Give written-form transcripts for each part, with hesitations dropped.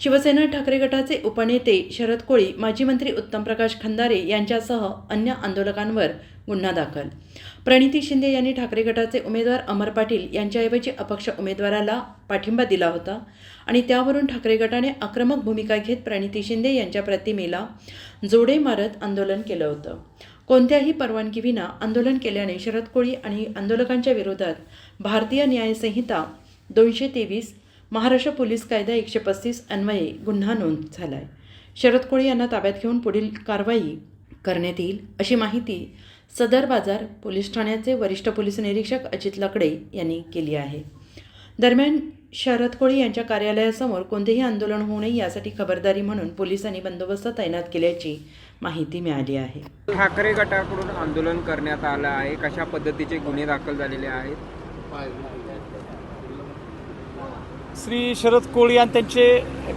शिवसेना ठाकरे गटाचे उपनेते शरद कोळी, माजी मंत्री उत्तमप्रकाश खंदारे यांच्यासह अन्य आंदोलकांवर गुन्हा दाखल. प्रणिती शिंदे यांनी ठाकरे गटाचे उमेदवार अमर पाटील यांच्याऐवजी अपक्ष उमेदवाराला पाठिंबा दिला होता आणि त्यावरून ठाकरे गटाने आक्रमक भूमिका घेत प्रणिती शिंदे यांच्या प्रतिमेला जोडे मारत आंदोलन केलं होतं. कोणत्याही परवानगीविना आंदोलन केल्याने शरद कोळी आणि आंदोलकांच्या विरोधात भारतीय न्याय संहिता 223, महाराष्ट्र पोलीस कायदा 135 अन्वये गुन्हा नोंद झाला आहे. शरद कोळी यांना ताब्यात घेऊन पुढील कारवाई करण्यात येईल अशी माहिती सदर बाजार पोलीस ठाण्याचे वरिष्ठ पोलीस निरीक्षक अजित लकडे यांनी केली आहे. दरम्यान शरद कोळी यांच्या कार्यालयासमोर कोणतेही आंदोलन होऊ नये यासाठी खबरदारी म्हणून पोलिसांनी बंदोबस्त तैनात केल्याची माहिती मिळाली आहे. ठाकरे गटाकडून आंदोलन करण्यात आलं आहे. कशा पद्धतीचे गुन्हे दाखल झालेले आहेत? श्री शरद कोळी आणि त्यांचे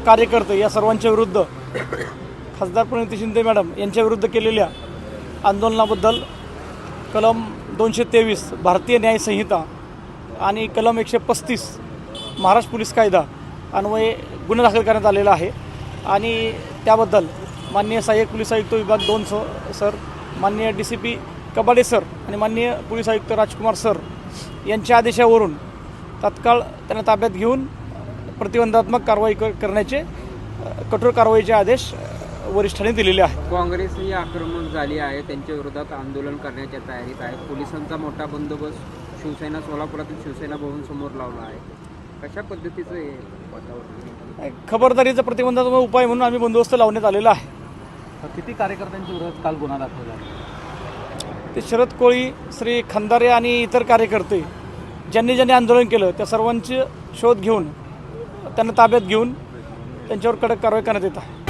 कार्यकर्ते या सर्वांच्या विरुद्ध खासदार प्रणिती शिंदे मॅडम यांच्या विरुद्ध केलेल्या आंदोलनाबद्दल कलम 223 भारतीय न्याय संहिता आणि कलम 135 महाराष्ट्र पोलीस कायदा अन्वये गुन्हा दाखल करण्यात आलेला आहे. आणि त्याबद्दल माननीय सहाय्यक पोलीस आयुक्त विभाग 2 सर, माननीय DCP कबाडे सर आणि माननीय पोलीस आयुक्त राजकुमार सर यांच्या आदेशावरून तात्काळ त्यांना ताब्यात घेऊन प्रतिबंधात्मक कारवाई करण्याचे कठोर कारवाईचे आदेश वरिष्ठांनी दिलेले आहेत. काँग्रेस ही आक्रमक झाली आहे, त्यांच्या विरोधात आंदोलन करण्याच्या तयारीत आहे. पोलिसांचा मोठा बंदोबस्त शिवसेना सोलापुरातील शिवसेना भवन समोर लावला आहे. कशा पद्धतीचं हे वातावरण? खबरदारीचा प्रतिबंधात्मक उपाय म्हणून आम्ही बंदोबस्त लावण्यात आलेला आहे. किती कार्यकर्त्यांच्या विरोधात काल गुन्हा दाखल झाला? ते शरद कोळी, श्री खंदारे आणि इतर कार्यकर्ते ज्यांनी आंदोलन केलं त्या सर्वांचे शोध घेऊन त्यांना ताब्यात घेऊन त्यांच्यावर कडक कारवाई करण्यात येत आहे.